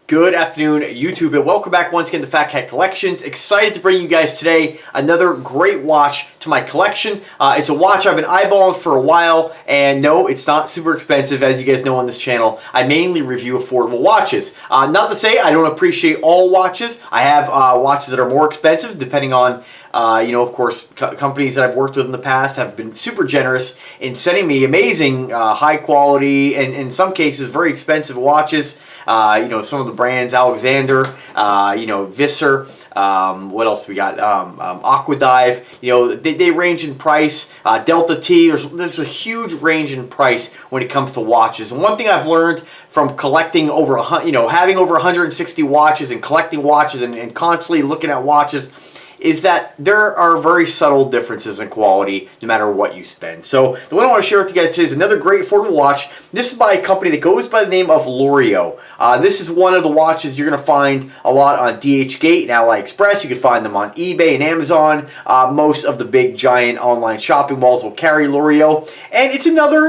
Good afternoon, YouTube, and welcome back once again to Fat Cat Collections. Excited to bring you guys today another great watch to my collection. It's a watch I've been eyeballing for a while, and no, it's not super expensive. As you guys know on this channel, I mainly review affordable watches. Not to say I don't appreciate all watches. I have watches that are more expensive, depending on of course, companies that I've worked with in the past have been super generous in sending me amazing, high quality, and in some cases very expensive watches. Some of the brands, Alexander, Visser, what else we got? Aquadive. They range in price. Delta T. There's a huge range in price when it comes to watches. And one thing I've learned from collecting over having over 160 watches and collecting watches and constantly looking at watches, is that there are very subtle differences in quality no matter what you spend. So the one I want to share with you guys today is another great affordable watch. This is by a company that goes by the name of Loreo. This is one of the watches you're going to find a lot on DHgate and AliExpress. You can find them on eBay and Amazon. Most of the big giant online shopping malls will carry Loreo. And it's another,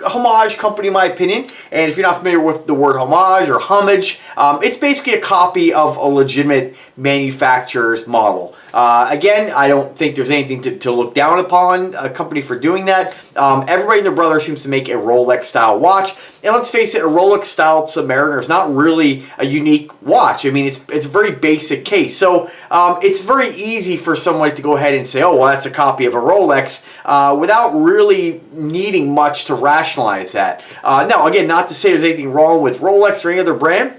homage company in my opinion. And if you're not familiar with the word homage or homage, it's basically a copy of a legitimate manufacturer's model. Again, I don't think there's anything to look down upon a company for doing that. Everybody and their brother seems to make a Rolex style watch. And let's face it, a Rolex style Submariner is not really a unique watch. I mean, it's a very basic case. So it's very easy for someone to go ahead and say, oh, well, that's a copy of a Rolex, without really needing much to rationalize that. Now, again, not to say there's anything wrong with Rolex or any other brand.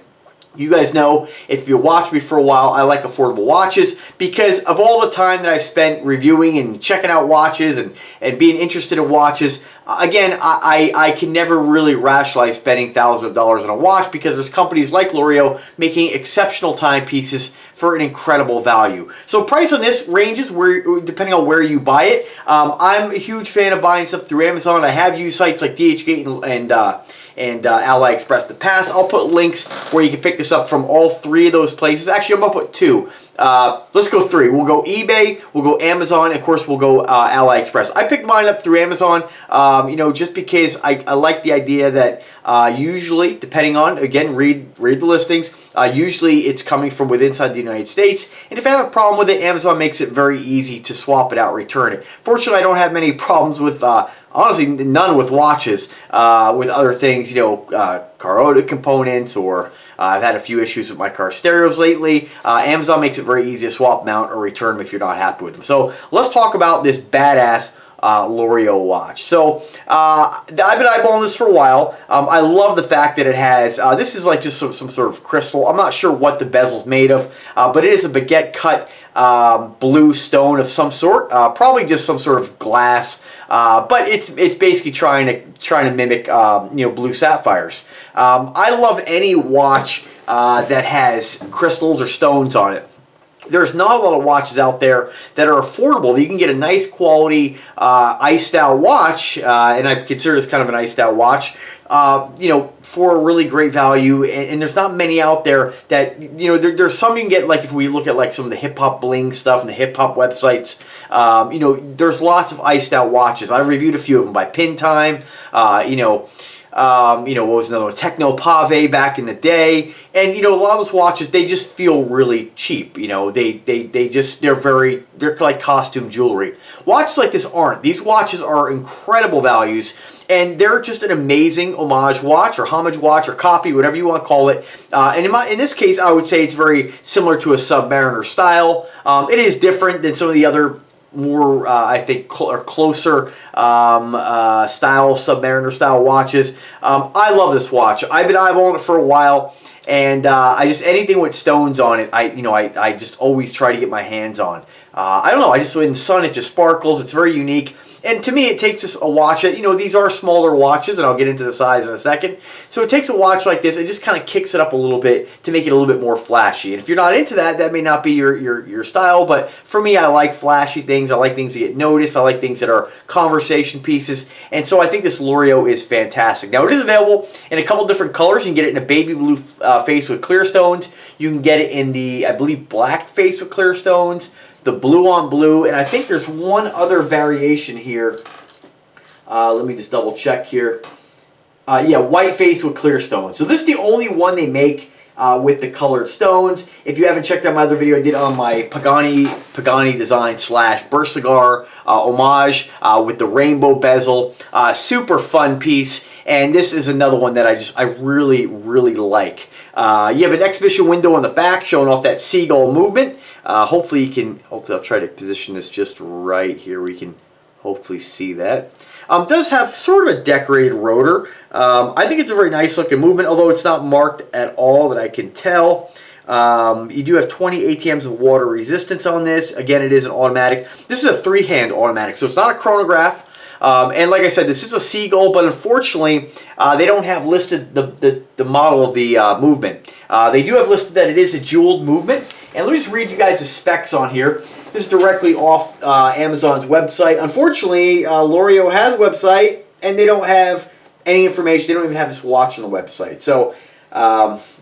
You guys know, if you watch me for a while, I like affordable watches because of all the time that I've spent reviewing and checking out watches and being interested in watches. Again, I can never really rationalize spending thousands of dollars on a watch because there's companies like Loreo making exceptional timepieces for an incredible value. So price on this ranges depending on where you buy it. I'm a huge fan of buying stuff through Amazon. I have used sites like DHgate and AliExpress in the past. I'll put links where you can pick this up from all three of those places. Actually, I'm going to put two. Let's go three. We'll go eBay, we'll go Amazon, and of course we'll go AliExpress. I picked mine up through Amazon, just because I like the idea that usually, depending on, again, read the listings, usually it's coming from within inside the United States, and if I have a problem with it, Amazon makes it very easy to swap it out, return it. Fortunately, I don't have many problems with honestly, none with watches, with other things, car audio components, or I've had a few issues with my car stereos lately. Amazon makes it very easy to swap them out or return them if you're not happy with them. So let's talk about this badass Loreo watch. So I've been eyeballing this for a while. I love the fact that it has, this is like just some sort of crystal. I'm not sure what the bezel's made of, but it is a baguette cut blue stone of some sort, probably just some sort of glass, but it's basically trying to mimic blue sapphires. I love any watch that has crystals or stones on it. There's not a lot of watches out there that are affordable that you can get a nice quality iced out watch, and I consider this kind of an iced out watch, for a really great value. And there's not many out there that, there's some you can get, like if we look at like some of the hip hop Bling stuff and the hip hop websites, there's lots of iced out watches. I've reviewed a few of them by Pin Time, what was another one? Techno Pave back in the day. And, a lot of those watches, they just feel really cheap. They're like costume jewelry. Watches like this aren't. These watches are incredible values. And they're just an amazing homage watch or homage watch or copy, whatever you want to call it. And in this case, I would say it's very similar to a Submariner style. It is different than some of the other more, I think, closer style, Submariner style watches. I love this watch. I've been eyeballing it for a while, and anything with stones on it, I just always try to get my hands on. I don't know, in the sun it just sparkles. It's very unique. And to me, it takes us a watch. These are smaller watches, and I'll get into the size in a second. So it takes a watch like this and just kind of kicks it up a little bit to make it a little bit more flashy. And if you're not into that, that may not be your style. But for me, I like flashy things. I like things that get noticed. I like things that are conversation pieces. And so I think this Loreo is fantastic. Now, it is available in a couple different colors. You can get it in a baby blue face with clear stones. You can get it in the, I believe, black face with clear stones, the blue on blue, and I think there's one other variation here. Let me just double check here. Yeah, white face with clear stones. So this is the only one they make with the colored stones. If you haven't checked out my other video I did on my Pagani design slash burst cigar homage with the rainbow bezel, super fun piece. And this is another one that I really like. You have an exhibition window on the back showing off that seagull movement. Hopefully I'll try to position this just right here. We can hopefully see that. Does have sort of a decorated rotor. I think it's a very nice looking movement, although it's not marked at all that I can tell. You do have 20 ATMs of water resistance on this. Again, it is an automatic. This is a 3-hand automatic, so it's not a chronograph. And like I said, this is a Seagull, but unfortunately, they don't have listed the model of the movement. They do have listed that it is a jeweled movement. And let me just read you guys the specs on here. This is directly off Amazon's website. Unfortunately, Loreo has a website, and they don't have any information. They don't even have this watch on the website. So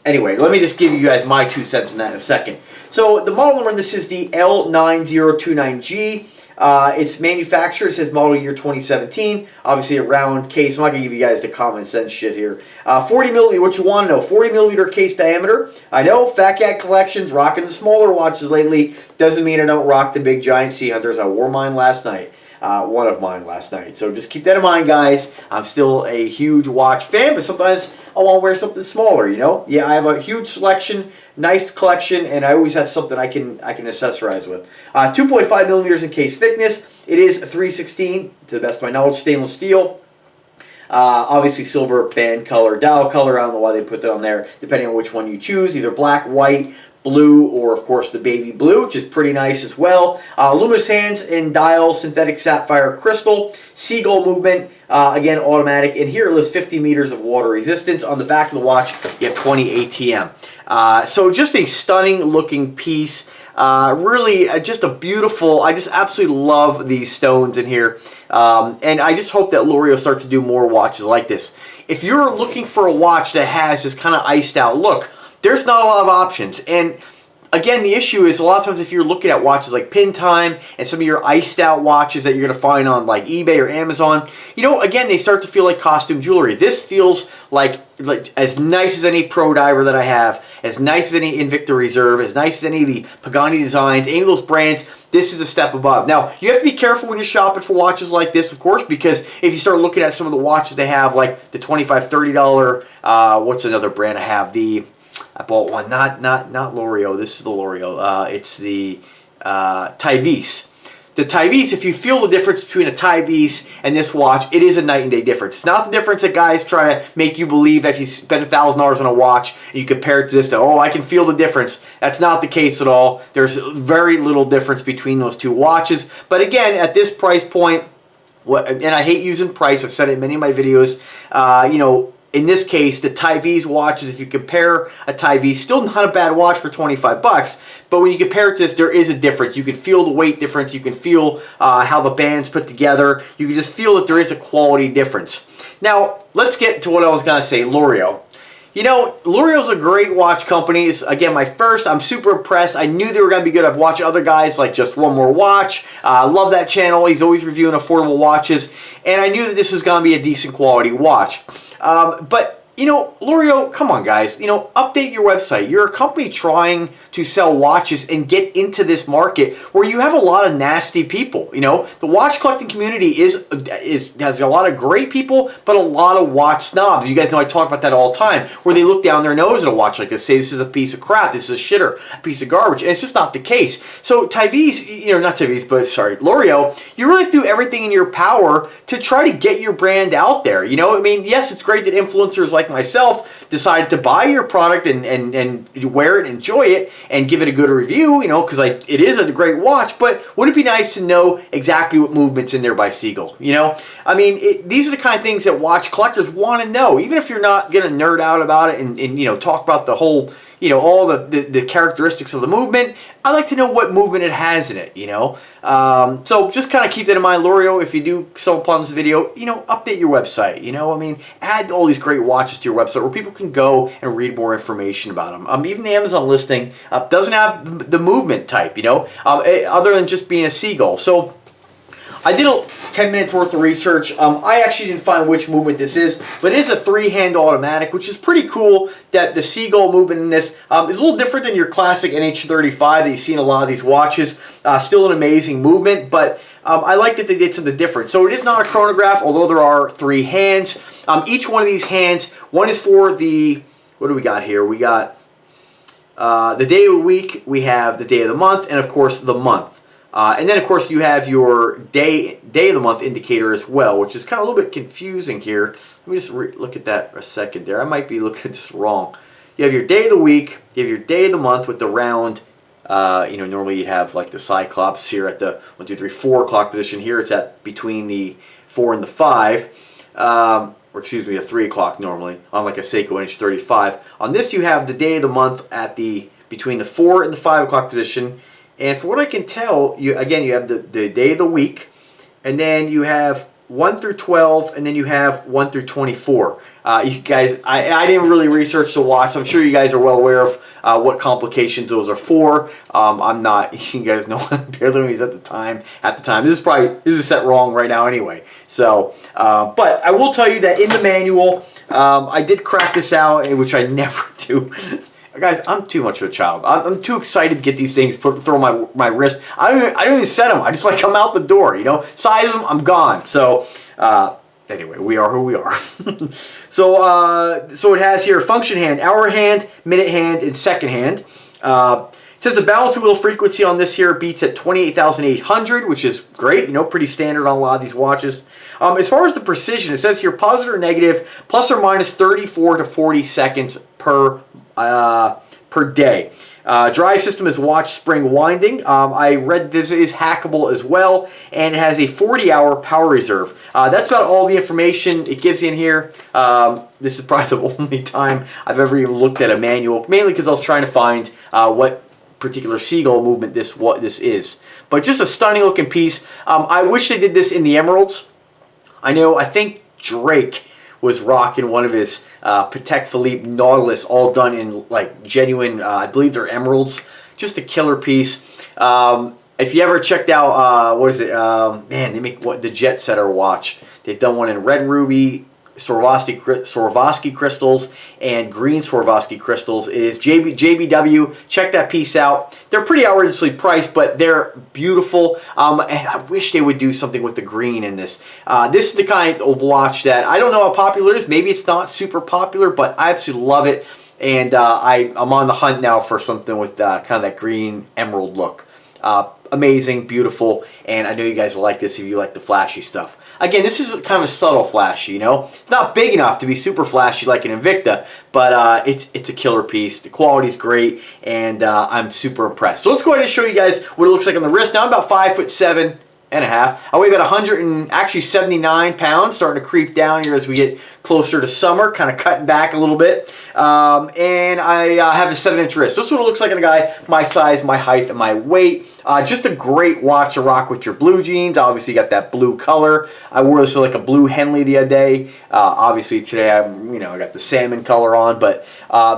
anyway, let me just give you guys my 2 cents on that in a second. So the model number on this is the L9029G. Its manufacturer, it says model year 2017. Obviously a round case. I'm not going to give you guys the common sense shit here. 40 millimeter, what you want to know, 40 millimeter case diameter. I know Fat Cat Collections rocking the smaller watches lately. Doesn't mean I don't rock the big giant Sea Hunters. I wore mine last night. One of mine last night. So just keep that in mind, guys. I'm still a huge watch fan, but sometimes I want to wear something smaller, you know? Yeah, I have a huge selection, nice collection, and I always have something I can accessorize with. 2.5 millimeters in case thickness. It is 316, to the best of my knowledge, stainless steel. Obviously silver band color, dial color. I don't know why they put that on there, depending on which one you choose, either black, white, blue, or of course the baby blue, which is pretty nice as well. Luminous hands and dial, synthetic sapphire crystal, seagull movement, again automatic, and here it lists 50 meters of water resistance. On the back of the watch you have 20 ATM. So just a stunning looking piece. Really just a beautiful, I just absolutely love these stones in here. And I just hope that Loreo starts to do more watches like this. If you're looking for a watch that has this kind of iced out look, there's not a lot of options. And again, the issue is a lot of times if you're looking at watches like Pin Time and some of your iced out watches that you're going to find on like eBay or Amazon, you know, again, they start to feel like costume jewelry. This feels like as nice as any Pro Diver that I have, as nice as any Invicta Reserve, as nice as any of the Pagani designs, any of those brands. This is a step above. Now, you have to be careful when you're shopping for watches like this, of course, because if you start looking at some of the watches they have, like the $25, $30, what's another brand I have? I bought one, not Loreo. This is the Loreo. It's the Tivis. The Tivis, if you feel the difference between a Tivis and this watch, it is a night and day difference. It's not the difference that guys try to make you believe that if you spend $1,000 on a watch and you compare it to this, to, oh, I can feel the difference. That's not the case at all. There's very little difference between those two watches. But again, at this price point, and I hate using price, I've said it in many of my videos, you know, in this case, the Tivis watches, if you compare a Tivis, still not a bad watch for 25 bucks, but when you compare it to this, there is a difference. You can feel the weight difference. You can feel how the band's put together. You can just feel that there is a quality difference. Now, let's get to what I was going to say, Laurio. You know, Loreo's a great watch company. It's, again, my first. I'm super impressed. I knew they were going to be good. I've watched other guys like Just One More Watch. I love that channel. He's always reviewing affordable watches, and I knew that this was going to be a decent quality watch. But, you know, Loreo, come on, guys. You know, update your website. You're a company trying to sell watches and get into this market where you have a lot of nasty people. You know, the watch collecting community has a lot of great people, but a lot of watch snobs. You guys know I talk about that all the time, where they look down their nose at a watch like this, say this is a piece of crap, this is a shitter, a piece of garbage, and it's just not the case. So Tivis, you know, not Tivis, but sorry, Loreo, you really do everything in your power to try to get your brand out there. You know, I mean, yes, it's great that influencers like myself decided to buy your product and wear it, enjoy it, and give it a good review, you know, because it is a great watch, but would it be nice to know exactly what movement's in there by Seagull, you know? I mean, these are the kind of things that watch collectors want to know, even if you're not going to nerd out about it and, you know, talk about the whole, you know, all the characteristics of the movement. I like to know what movement it has in it, you know? So just kind of keep that in mind, Loreo. If you do stumble upon this video, you know, update your website, you know? I mean, add all these great watches to your website where people can go and read more information about them. Even the Amazon listing doesn't have the movement type, you know, other than just being a Seagull. So I did 10 minutes worth of research. I actually didn't find which movement this is, but it is a 3-hand automatic, which is pretty cool that the seagull movement in this is a little different than your classic NH35 that you see in a lot of these watches. Still an amazing movement, but I like that they did something different. So it is not a chronograph, although there are 3 hands. Each one of these hands, one is for the, what do we got here? We got the day of the week, we have the day of the month, and of course the month. And then of course you have your day of the month indicator as well, which is kind of a little bit confusing here. Let me just look at that a second there. I might be looking at this wrong. You have your day of the week, you have your day of the month with the round. You know, normally you'd have like the Cyclops here at the 1, 2, 3, 4 o'clock position. Here it's at between the 4 and the 5. Or excuse me, a 3 o'clock normally, on like a Seiko NH35. On this you have the day of the month at the between the 4 and the 5 o'clock position. And for what I can tell, you have the day of the week, and then you have 1 through 12, and then you have 1 through 24. You guys, I didn't really research the watch, so I'm sure you guys are well aware of what complications those are for. I'm not, you guys know, barely at the time. At the time, this is set wrong right now anyway. So, but I will tell you that in the manual, I did crack this out, which I never do. Guys, I'm too much of a child. I'm too excited to get these things throw my wrist. I don't even set them. I just like come out the door, you know. Size them, I'm gone. So anyway, we are who we are. So it has here function hand, hour hand, minute hand, and second hand. It says the balance wheel frequency on this here beats at 28,800, which is great. You know, pretty standard on a lot of these watches. As far as the precision, it says here positive or negative, plus or minus 34 to 40 seconds per day. Drive system is watch spring winding. I read this is hackable as well, and it has a 40-hour power reserve. That's about all the information it gives you in here. This is probably the only time I've ever even looked at a manual, mainly because I was trying to find what particular seagull movement this is. But just a stunning looking piece. I wish they did this in the emeralds. I think Drake was rocking one of his Patek Philippe Nautilus, all done in like genuine, I believe they're emeralds. Just a killer piece. If you ever checked out, what is it? Man, they make the Jet Setter watch. They've done one in red ruby, Swarovski crystals, and green Swarovski crystals. It is JBW. Check that piece out. They're pretty outrageously priced, but they're beautiful. And I wish they would do something with the green in this. This is the kind of watch that I don't know how popular it is. Maybe it's not super popular, but I absolutely love it. And I'm on the hunt now for something with kind of that green emerald look. Amazing, beautiful, and I know you guys will like this if you like the flashy stuff. Again, this is kind of a subtle flashy, you know? It's not big enough to be super flashy like an Invicta, but it's a killer piece. The quality's great, and I'm super impressed. So let's go ahead and show you guys what it looks like on the wrist. Now I'm about 5'7" and a half. I weigh about 179 pounds, starting to creep down here as we get closer to summer, kind of cutting back a little bit. And I have a 7-inch wrist. This is what it looks like in a guy my size, my height, and my weight. Just a great watch to rock with your blue jeans. Obviously, you got that blue color. I wore this for like a blue Henley the other day. Obviously, today I got the salmon color on, but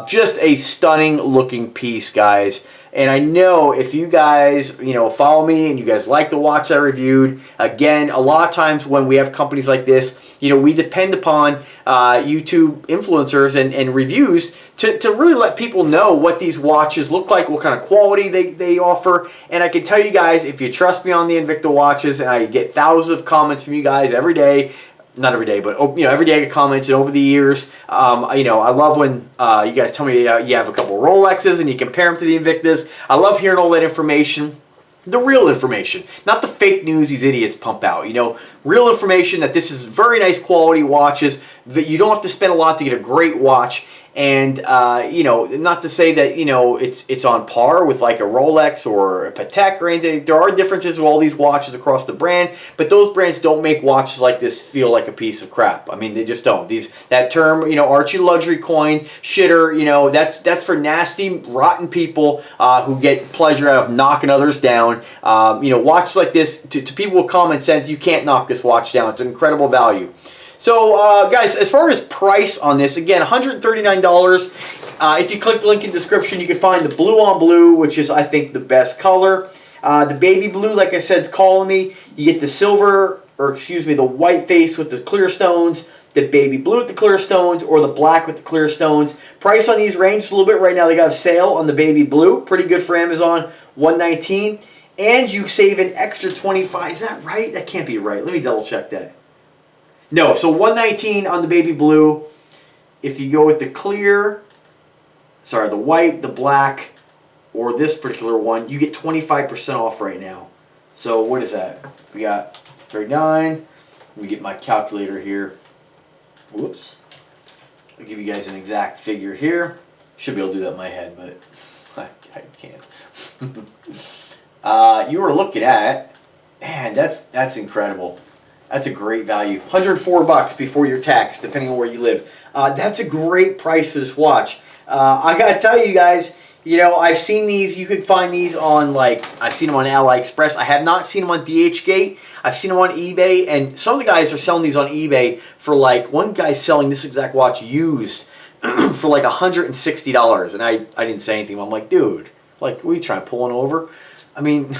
just a stunning looking piece, guys. And I know if you guys, follow me and you guys like the watch I reviewed, again, a lot of times when we have companies like this, we depend upon YouTube influencers and reviews to really let people know what these watches look like, what kind of quality they offer. And I can tell you guys, if you trust me on the Invicta watches, and I get thousands of comments from you guys every day, not every day, but every day I get comments, and over the years, I love when you guys tell me you have a couple Rolexes and you compare them to the Invictas. I love hearing all that information. The real information, not the fake news these idiots pump out. Real information that this is very nice quality watches, that you don't have to spend a lot to get a great watch. And not to say that it's on par with like a Rolex or a Patek or anything. There are differences with all these watches across the brand, but those brands don't make watches like this feel like a piece of crap. I mean, they just don't. That term, Archie luxury coin shitter, that's for nasty, rotten people who get pleasure out of knocking others down. Watches like this, to people with common sense, you can't knock this watch down. It's an incredible value. So, guys, as far as price on this, again, $139. If you click the link in the description, you can find the blue on blue, which is, I think, the best color. The baby blue, like I said, is calling me. You get the silver, or excuse me, the white face with the clear stones, the baby blue with the clear stones, or the black with the clear stones. Price on these ranges a little bit. Right now they got a sale on the baby blue. Pretty good for Amazon, $119. And you save an extra $25. Is that right? That can't be right. Let me double check that. No, so $119 on the baby blue. If you go with the clear, sorry, the white, the black, or this particular one, you get 25% off right now. So what is that? We got 39. Let me get my calculator here. Whoops. I'll give you guys an exact figure here. Should be able to do that in my head, but I can't. You were looking at, man, that's incredible. That's a great value. $104 before your tax, depending on where you live. That's a great price for this watch. I gotta tell you guys, you know, I've seen these. You could find these on, like, I've seen them on AliExpress. I have not seen them on DHgate. I've seen them on eBay, and some of the guys are selling these on eBay for, like, one guy's selling this exact watch used for like $160, and I didn't say anything. I'm like, dude, like, what are you trying to pull one over? I mean,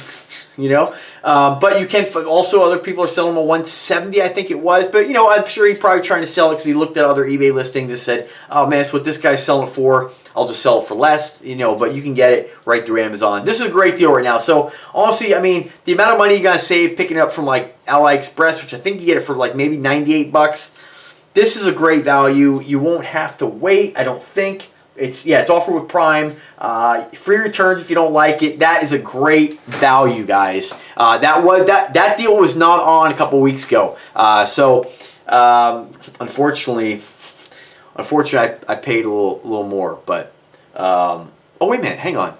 you know, but you can also, other people are selling them at $170, I think it was. But, you know, I'm sure he's probably trying to sell it because he looked at other eBay listings and said, oh, man, that's what this guy's selling it for. I'll just sell it for less, you know, but you can get it right through Amazon. This is a great deal right now. So, honestly, I mean, the amount of money you guys save picking it up from, like, AliExpress, which I think you get it for, like, maybe $98. This is a great value. You won't have to wait, I don't think. It's offered with Prime. Free returns if you don't like it. That is a great value, guys. That deal was not on a couple weeks ago. Unfortunately, I paid a little more. But oh wait a minute, hang on,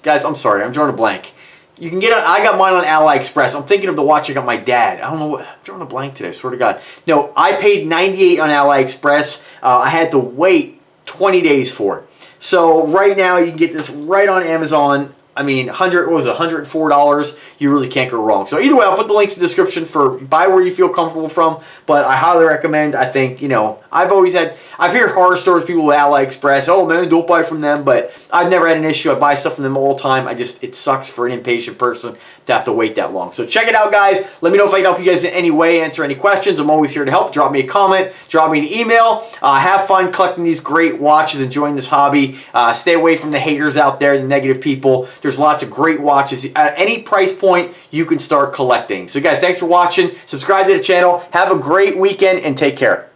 guys. I'm sorry, I'm drawing a blank. You can get it. I got mine on AliExpress. I'm thinking of the watch I got my dad. I don't know what. I'm drawing a blank today. I swear to God. No, I paid $98 on AliExpress. I had to wait 20 days for it. So right now you can get this right on Amazon. I mean, $104. You really can't go wrong. So either way, I'll put the links in the description for buy where you feel comfortable from. But I highly recommend. I think, you know, I've heard horror stories, people with AliExpress. Oh man, don't buy from them. But I've never had an issue. I buy stuff from them all the time. It sucks for an impatient person to have to wait that long. So check it out, guys. Let me know if I can help you guys in any way, answer any questions. I'm always here to help. Drop me a comment. Drop me an email. Have fun collecting these great watches, enjoying this hobby. Stay away from the haters out there, the negative people. There's lots of great watches. At any price point, you can start collecting. So guys, thanks for watching. Subscribe to the channel. Have a great weekend and take care.